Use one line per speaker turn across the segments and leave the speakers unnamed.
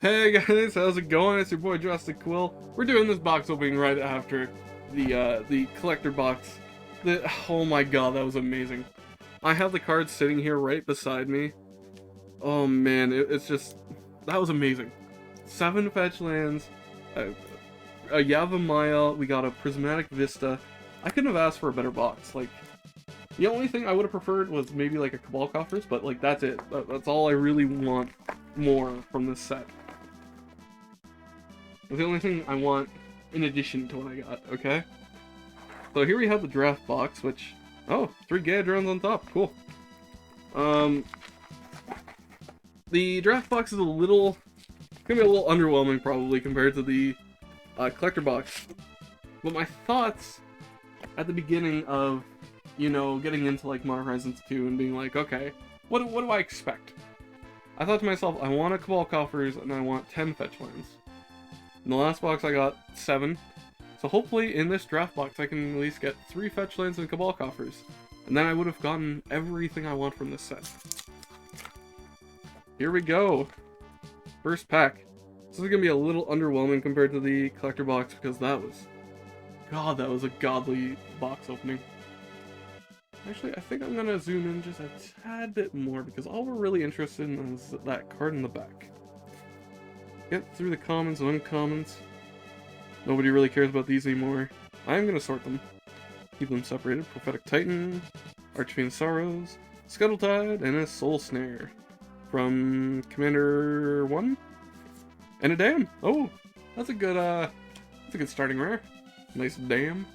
Hey guys, how's it going? It's your boy Drastic Quill. We're doing this box opening right after the collector box. Oh my god, that was amazing. I have the cards sitting here right beside me. Oh man, it's just that was amazing. 7 fetch lands, a Yavimaya, we got a Prismatic Vista. I couldn't have asked for a better box. Like, the only thing I would have preferred was maybe like a Cabal Coffers, but like that's it. That's all I really want more from this set. That's the only thing I want in addition to what I got, okay? So here we have the draft box, which... Oh, 3 Gaedrons on top, cool. The draft box is gonna be a little underwhelming probably compared to the collector box. But my thoughts at the beginning of, you know, getting into like Modern Horizons 2 and being like, okay, what do I expect? I thought to myself, I want a Cabal Coffers and I want 10 fetch lands. In the last box I got 7, so hopefully in this draft box I can at least get 3 fetch lands and Cabal Coffers, and then I would have gotten everything I want from this set. Here we go! First pack. This is going to be a little underwhelming compared to the collector box because that was a godly box opening. Actually, I think I'm going to zoom in just a tad bit more because all we're really interested in is that card in the back. Get through the commons and uncommons. Nobody really cares about these anymore. I'm gonna sort them. Keep them separated. Prophetic Titan, Archfiend Sorrows, Scuttletide, and a Soul Snare. From Commander 1? And a Dam! Oh! That's a good starting rare. Nice Dam.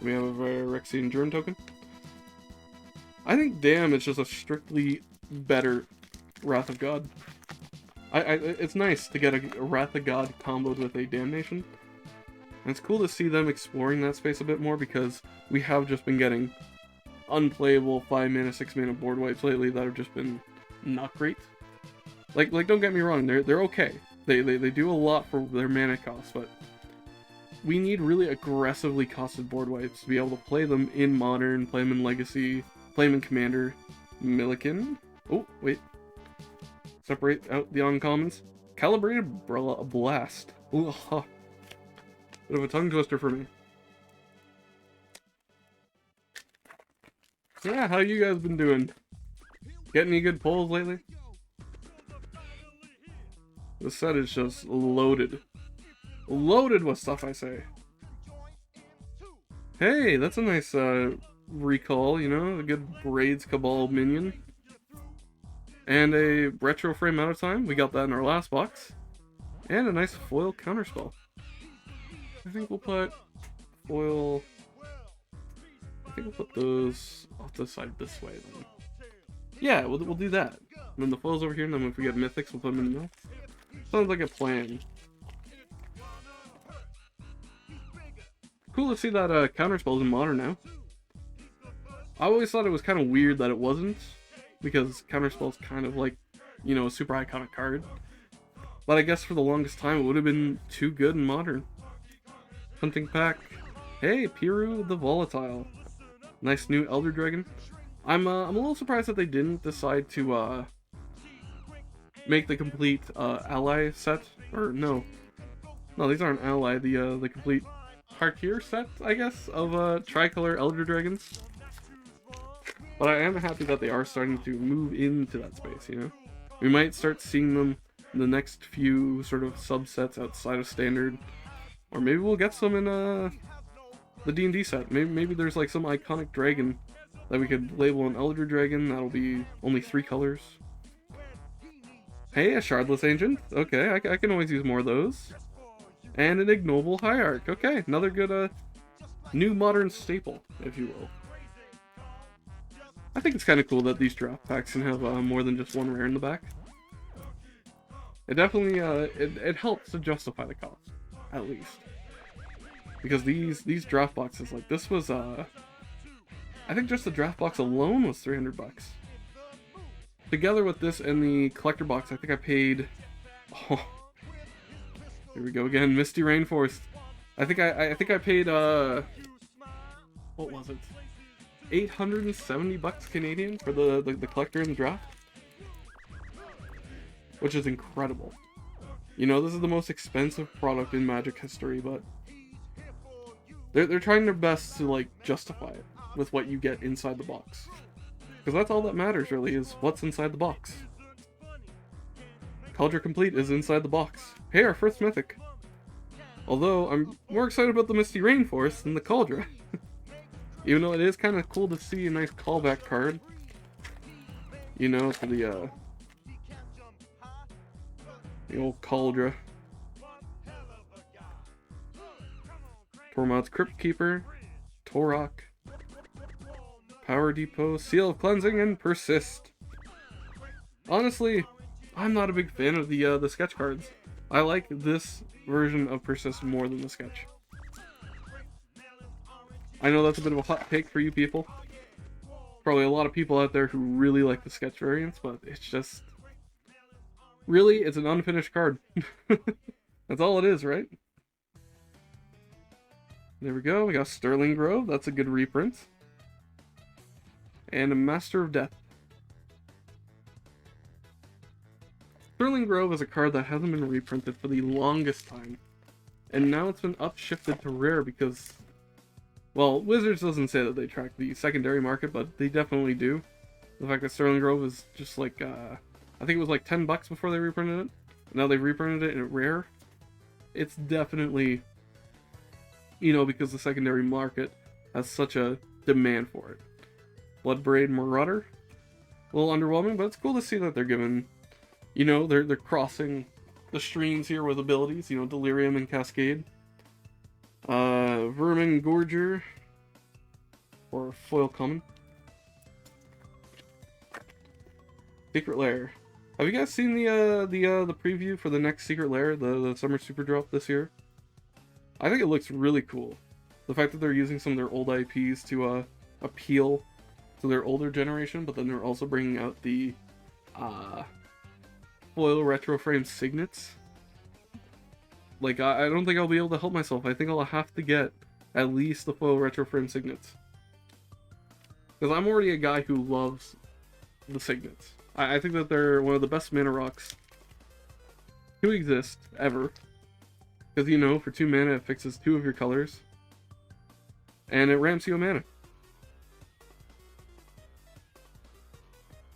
We have a Rexian Jurn token. I think Dam is just a strictly better Wrath of God. It's nice to get a Wrath of God comboed with a Damnation. And it's cool to see them exploring that space a bit more because we have just been getting unplayable 5 mana, 6 mana board wipes lately that have just been not great. Like don't get me wrong, they're okay. They do a lot for their mana cost, but we need really aggressively costed board wipes to be able to play them in Modern, play them in Legacy, play them in Commander. Milliken? Oh, wait. Separate out the uncommons. Calibrated Blast. Ooh, huh. Bit of a tongue twister for me. Yeah, how you guys been doing? Getting any good pulls lately? The set is just loaded. Loaded with stuff, I say. Hey, that's a nice recall, you know? A good Braids Cabal minion. And a retro frame out of time. We got that in our last box. And a nice foil counterspell. I think we'll put foil... I think we'll put those off the side this way then. Yeah, we'll do that. And then the foil's over here, and then if we get mythics, we'll put them in the middle. Sounds like a plan. Cool to see that counterspell's in Modern now. I always thought it was kind of weird that it wasn't, because Counterspell's kind of like, you know, a super iconic card. But I guess for the longest time it would have been too good in Modern. Hunting pack. Hey, Piru the Volatile. Nice new Elder Dragon. I'm a little surprised that they didn't decide to make the complete ally set. Or no, these aren't ally. The complete Harkir set, I guess, of tricolor Elder Dragons. But I am happy that they are starting to move into that space, you know? We might start seeing them in the next few sort of subsets outside of Standard. Or maybe we'll get some in the D&D set. Maybe there's like some iconic dragon that we could label an Elder Dragon. That'll be only 3 colors. Hey, a Shardless Ancient. Okay, I can always use more of those. And an Ignoble Hierarch. Okay, another good new Modern staple, if you will. I think it's kind of cool that these draft packs can have more than just one rare in the back. It definitely it helps to justify the cost, at least, because these draft boxes, like this was I think just the draft box alone was $300. Together with this and the collector box, I think I paid. Oh, here we go again, Misty Rainforest. I think I paid what was it? $870 Canadian for the collector in the draft. which is incredible. You know, this is the most expensive product in Magic history, but they're trying their best to, like, justify it with what you get inside the box. Because that's all that matters, really, is what's inside the box. Cauldron Complete is inside the box. Hey, our first mythic. Although, I'm more excited about the Misty Rainforest than the Cauldron. Even though it is kind of cool to see a nice callback card. You know, for the old Cauldron. Tormod's Crypt Keeper. Torok. Power Depot. Seal of Cleansing, and Persist. Honestly, I'm not a big fan of the sketch cards. I like this version of Persist more than the sketch. I know that's a bit of a hot take for you people. Probably a lot of people out there who really like the sketch variants, but it's just... Really, it's an unfinished card. That's all it is, right? There we go, we got Sterling Grove, that's a good reprint. And a Master of Death. Sterling Grove is a card that hasn't been reprinted for the longest time. And now it's been upshifted to rare because... Well, Wizards doesn't say that they track the secondary market, but they definitely do. The fact that Sterling Grove is just like, I think it was like $10 before they reprinted it. Now they've reprinted it in rare. It's definitely, you know, because the secondary market has such a demand for it. Bloodbraid Marauder. A little underwhelming, but it's cool to see that they're giving, you know, they're crossing the streams here with abilities, you know, Delirium and Cascade. Vermin Gorger, or Foil Common. Secret Lair. Have you guys seen the preview for the next Secret Lair, the Summer Super Drop this year? I think it looks really cool. The fact that they're using some of their old IPs to appeal to their older generation, but then they're also bringing out the foil retro frame signets. Like, I don't think I'll be able to help myself. I think I'll have to get at least the foil retro frame signets. Because I'm already a guy who loves the signets. I think that they're one of the best mana rocks to exist, ever. Because, you know, for 2 mana it fixes 2 of your colors. And it ramps you a mana.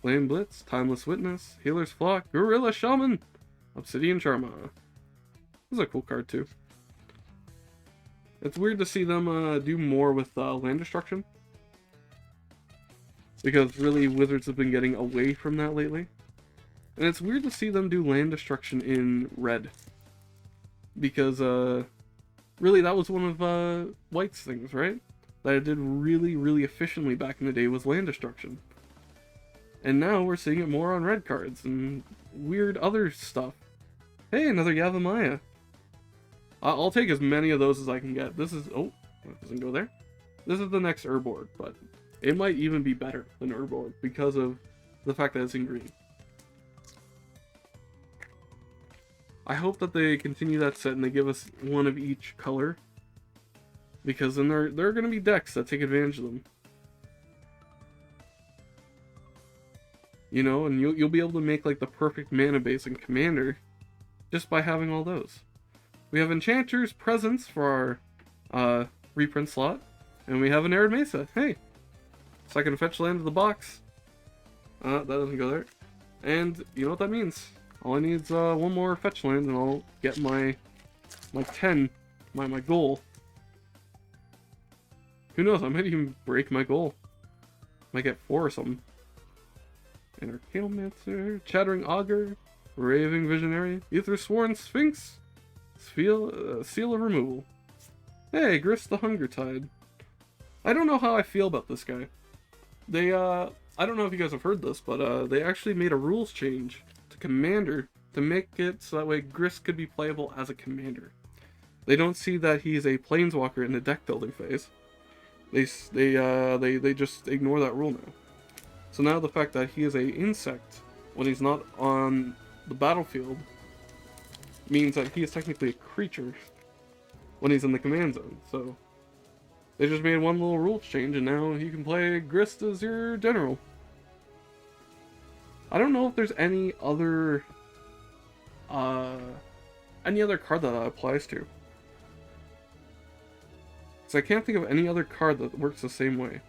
Flame Blitz, Timeless Witness, Healer's Flock, Gorilla Shaman, Obsidian Charma. This is a cool card too. It's weird to see them do more with land destruction. Because really Wizards have been getting away from that lately. And it's weird to see them do land destruction in red. Because really that was one of White's things, right? That it did really, really efficiently back in the day was land destruction. And now we're seeing it more on red cards and weird other stuff. Hey, another Yavimaya. I'll take as many of those as I can get. This is... Oh, it doesn't go there. This is the next Urborg, but it might even be better than Urborg because of the fact that it's in green. I hope that they continue that set and they give us one of each color. Because then there are going to be decks that take advantage of them. You know, and you'll be able to make like the perfect mana base in Commander just by having all those. We have Enchanter's Presence for our reprint slot, and we have an Arid Mesa. Hey, second fetch land of the box. That doesn't go there. And you know what that means? All I need is one more fetch land, and I'll get my 10, my goal. Who knows? I might even break my goal. Might get 4 or something. And Arcanomancer, Chattering Augur, Raving Visionary, Aethersworn Sphinx, Seal of Removal. Hey, Grist the Hunger Tide. I don't know how I feel about this guy. They, I don't know if you guys have heard this, but they actually made a rules change to Commander to make it so that way Grist could be playable as a Commander. They don't see that he's a Planeswalker in the deck building phase. They just ignore that rule now. So now the fact that he is a insect when he's not on the battlefield means that he is technically a creature when he's in the command zone. So they just made one little rule change and now you can play Grist as your general. I don't know if there's any other any other card that applies to. So I can't think of any other card that works the same way.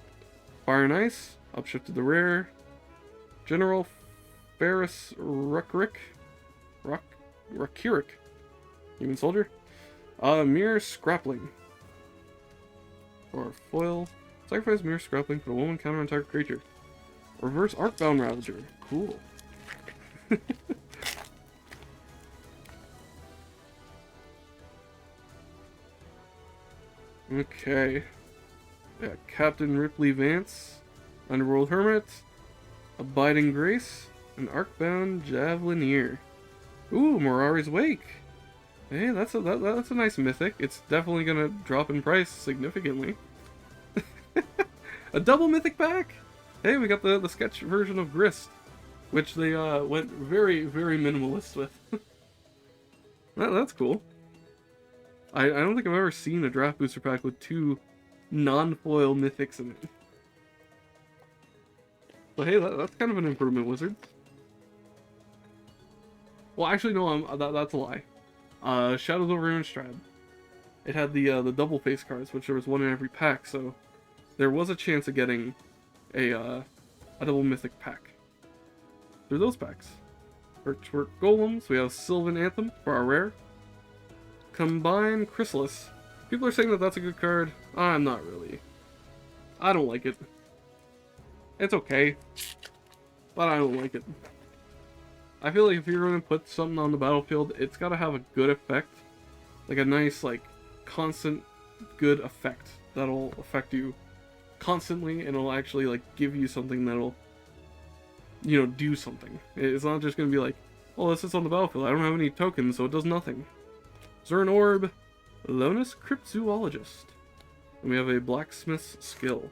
Fire and Ice, upshift to the rare. General Ferris Ruckrick. Ruckuric. Human Soldier. Mirror Scrappling. Or foil. Sacrifice Mirror Scrappling, put a 1/1 counter on target creature. Reverse Arcbound Ravager. Cool. Okay. Yeah, Captain Ripley Vance, Underworld Hermit, Abiding Grace, and Arcbound Javelineer. Ooh, Mirari's Wake. Hey, that's a nice mythic. It's definitely gonna drop in price significantly. A double mythic pack. Hey, we got the sketch version of Grist, which they went very, very minimalist with. That's cool. I don't think I've ever seen a draft booster pack with 2 non-foil mythics in it. But hey, that's kind of an improvement, Wizards. Well, actually, no, that's a lie. Shadows over Innistrad. It had the double face cards, which there was 1 in every pack, so there was a chance of getting a double mythic pack through those packs. Birchwork Golems, we have Sylvan Anthem for our rare. Combine Chrysalis. People are saying that that's a good card. I'm not really. I don't like it. It's okay, but I don't like it. I feel like if you're going to put something on the battlefield, it's got to have a good effect. Like a nice, like, constant good effect that'll affect you constantly, and it'll actually, like, give you something that'll, you know, do something. It's not just going to be like, oh, this is on the battlefield. I don't have any tokens, so it does nothing. Zern Orb, Lonus Cryptozoologist. And we have a Blacksmith's Skill.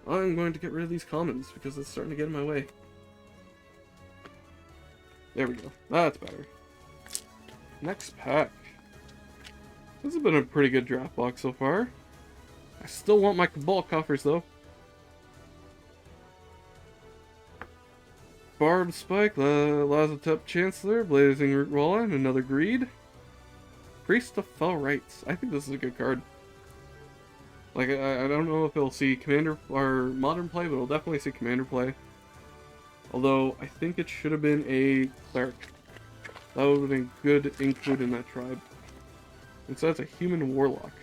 I'm going to get rid of these commons because it's starting to get in my way. There we go. That's better. Next pack. This has been a pretty good draft box so far. I still want my Cabal coffers though. Barb Spike, Lazotep Chancellor, Blazing Root Walla, and another Greed. Priest of Fell Rites. I think this is a good card. Like, I don't know if it'll see Commander or Modern play, but it'll definitely see Commander play. Although, I think it should have been a Cleric. That would have been good include in that tribe. Instead, it's a Human Warlock.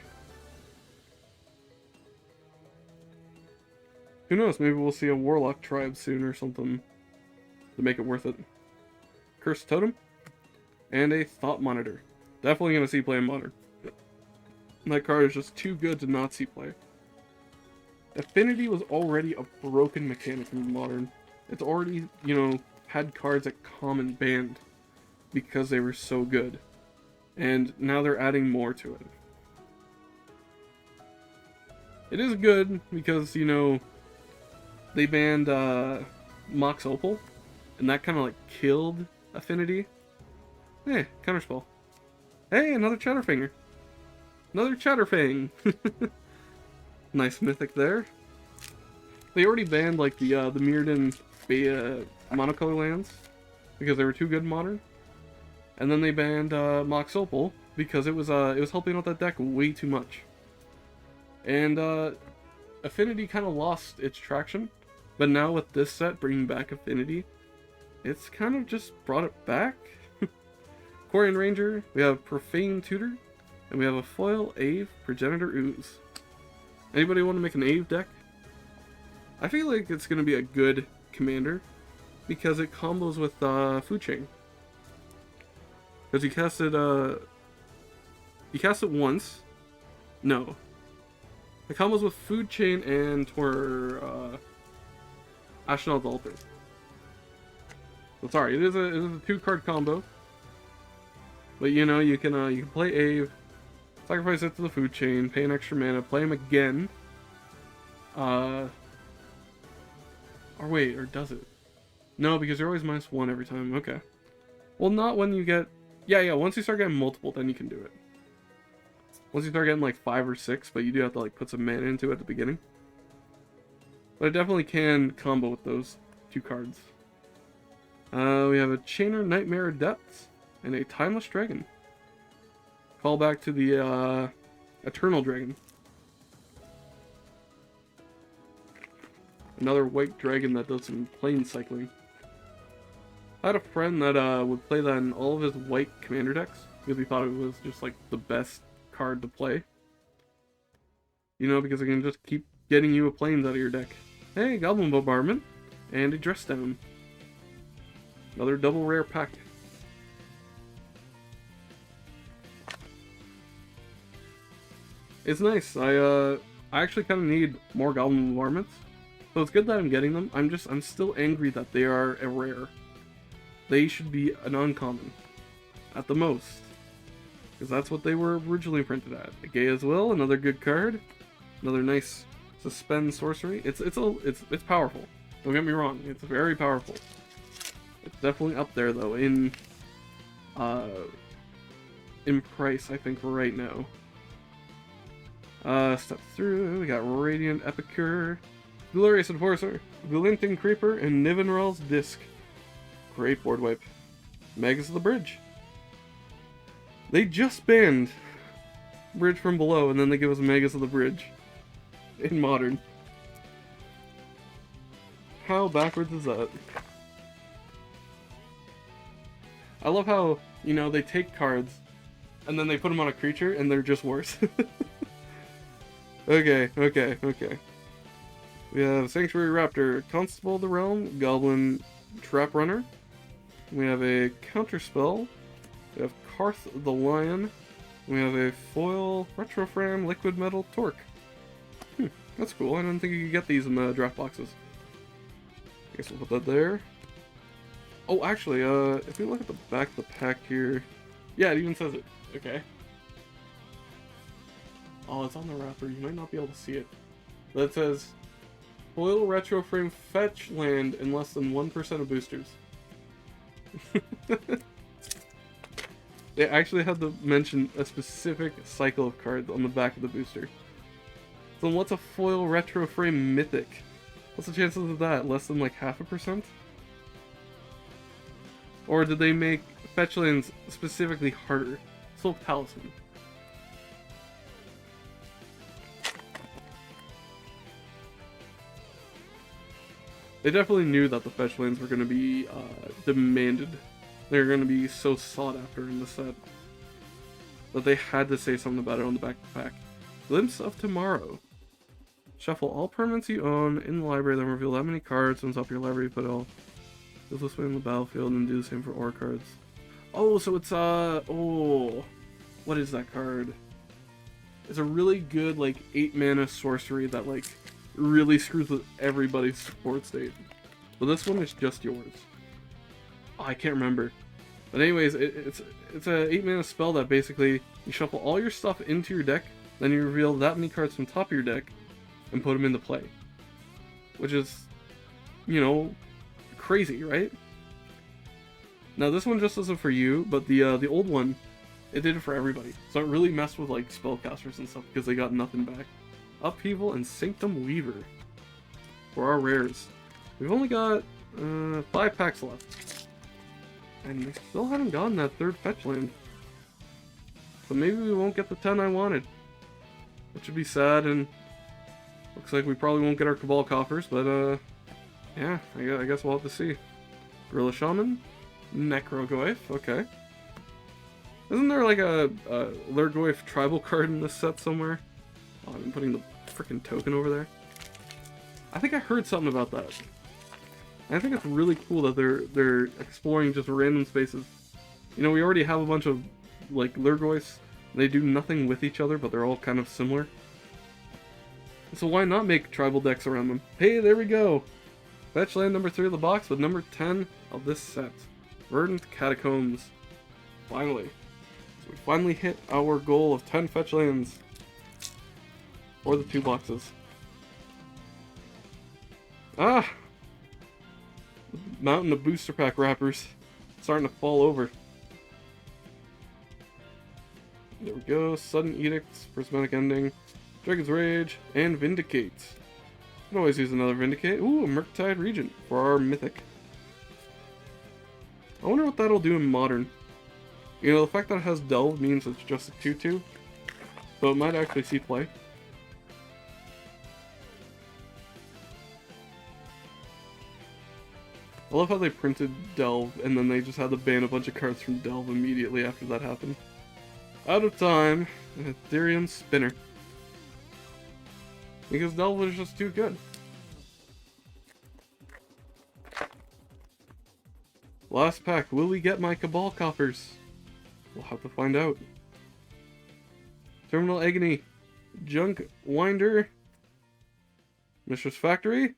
Who knows, maybe we'll see a Warlock tribe soon or something to make it worth it. Cursed Totem. And a Thought Monitor. Definitely going to see play in Modern. That card is just too good to not see play. Affinity was already a broken mechanic in Modern. It's already, you know, had cards at Common banned because they were so good. And now they're adding more to it. It is good because, you know, they banned Mox Opal, and that kind of like killed Affinity. Hey, Counterspell. Hey, another Chatterfinger. Another Chatterfang. Nice mythic there. They already banned like the Mirrodin monocolor lands because they were too good in Modern, and then they banned Mox Opal because it was helping out that deck way too much. And Affinity kind of lost its traction, but now with this set bringing back Affinity, it's kind of just brought it back. Quarian Ranger, we have Profane Tutor, and we have a foil Ave Progenitor Ooze. Anybody want to make an Ave deck? I feel like it's going to be a good commander because it combos with Food Chain. Because you cast it once. No. It combos with Food Chain and Ashnod's Altar. So sorry, it is a 2-card combo. But you know, you can play Ave, sacrifice it to the Food Chain, pay an extra mana, play him again. Or wait, or does it? No, because you're always -1 every time. Okay. Well, not when you get... Yeah, once you start getting multiple, then you can do it. Once you start getting like 5 or 6, but you do have to like put some mana into it at the beginning. But it definitely can combo with those 2 cards. We have a Chainer Nightmare Depths, and a Timeless Dragon. Call back to the Eternal Dragon. Another white dragon that does some plane cycling. I had a friend that would play that in all of his white commander decks because he thought it was just like the best card to play. You know, because it can just keep getting you a planes out of your deck. Hey, Goblin Bombardment and a Dress Down. Another double rare pack. It's nice. I actually kind of need more Goblin Bombardments. So it's good that I'm getting them. I'm still angry that they are a rare. They should be an uncommon. At the most. Because that's what they were originally printed at. A Gaea's Will, another good card. Another nice Suspend Sorcery. It's powerful. Don't get me wrong. It's very powerful. It's definitely up there though in price, I think, right now. Step through, we got Radiant Epicure, Glorious Enforcer, Glinting Creeper, and Nivenral's Disc. Great board wipe. Magus of the Bridge. They just banned Bridge from Below, and then they give us Magus of the Bridge in Modern. How backwards is that? I love how, you know, they take cards, and then they put them on a creature, and they're just worse. Okay. We have Sanctuary Raptor, Constable of the Realm, Goblin Trap Runner. We have a Counterspell. We have Karth the Lion. We have a Foil Retrofram Liquid Metal Torque. That's cool. I didn't think you could get these in the draft boxes. I guess we'll put that there. Oh, actually, if we look at the back of the pack here... Yeah, it even says it. Okay. Oh, it's on the wrapper. You might not be able to see it. But it says, Foil Retro Frame fetch land in less than 1% of boosters. They actually had to mention a specific cycle of cards on the back of the booster. So what's a Foil Retro Frame Mythic? What's the chances of that? Less than like 0.5%? Or did they make fetch lands specifically harder? Soul Talisman. They definitely knew that the fetch lands were going to be demanded. They were going to be so sought after in the set that they had to say something about it on the back of the pack. Glimpse of Tomorrow. Shuffle all permanents you own in the library, then reveal that many cards on top of your library. Put all this way in the battlefield, and do the same for ore cards. Oh, so it's oh, what is that card? It's a really good like 8-mana sorcery that like really screws with everybody's support state. But this one is just yours. Oh, I can't remember. But anyways, it's a 8-mana spell that basically you shuffle all your stuff into your deck, then you reveal that many cards from top of your deck, and put them into play. Which is, you know, crazy, right? Now this one just isn't for you, but the old one, it did it for everybody. So it really messed with like spellcasters and stuff because they got nothing back. Upheaval and Sanctum Weaver for our rares. We've only got 5 packs left, and we still haven't gotten that third fetch land. So maybe we won't get the 10 I wanted, which would be sad. And looks like we probably won't get our Cabal coffers, but yeah, I guess we'll have to see. Gorilla Shaman, Necrogoyf, okay. Isn't there like a Lurgoyf tribal card in this set somewhere? Oh, I've been putting the freaking token over there. I think I heard something about that. I think it's really cool that they're exploring just random spaces. You know, we already have a bunch of like Lurgoyfs. They do nothing with each other, but they're all kind of similar. So why not make tribal decks around them? Hey, there we go! Fetch land number 3 of the box with number 10 of this set. Verdant Catacombs. Finally. So we finally hit our goal of 10 fetch lands. Or the 2 boxes. Ah! The mountain of booster pack wrappers. Starting to fall over. There we go. Sudden Edicts, Prismatic Ending, Dragon's Rage, and Vindicate. Can always use another Vindicate. Ooh, a Murktide Regent for our Mythic. I wonder what that'll do in Modern. You know, the fact that it has Delve means it's just a 2-2, so it might actually see play. I love how they printed Delve, and then they just had to ban a bunch of cards from Delve immediately after that happened. Out of time, Ethereum Spinner. Because Delve was just too good. Last pack, will we get my Cabal Coppers? We'll have to find out. Terminal Agony, Junk Winder, Mistress Factory,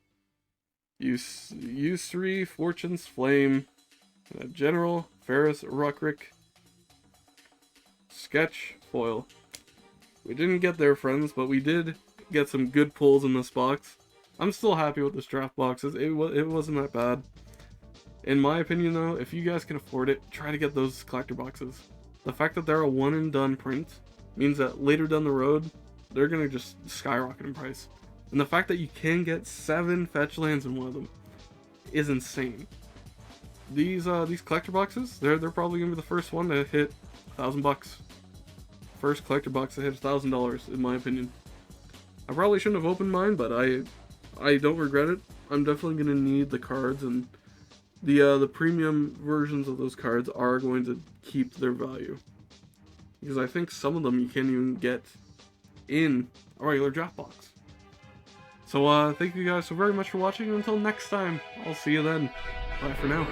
Usury, Fortune's Flame, General, Ferris, Ruckrick, Sketch, Foil. We didn't get there, friends, but we did get some good pulls in this box. I'm still happy with this draft box. It wasn't that bad. In my opinion, though, if you guys can afford it, try to get those collector boxes. The fact that they're a one and done print means that later down the road, they're gonna just skyrocket in price. And the fact that you can get 7 fetch lands in one of them is insane. These collector boxes, they're probably gonna be the first one to hit $1,000. First collector box to hit $1,000, in my opinion. I probably shouldn't have opened mine, but I don't regret it. I'm definitely gonna need the cards, and the premium versions of those cards are going to keep their value. Because I think some of them you can't even get in a regular draft box. So thank you guys so very much for watching, and until next time, I'll see you then. Bye for now.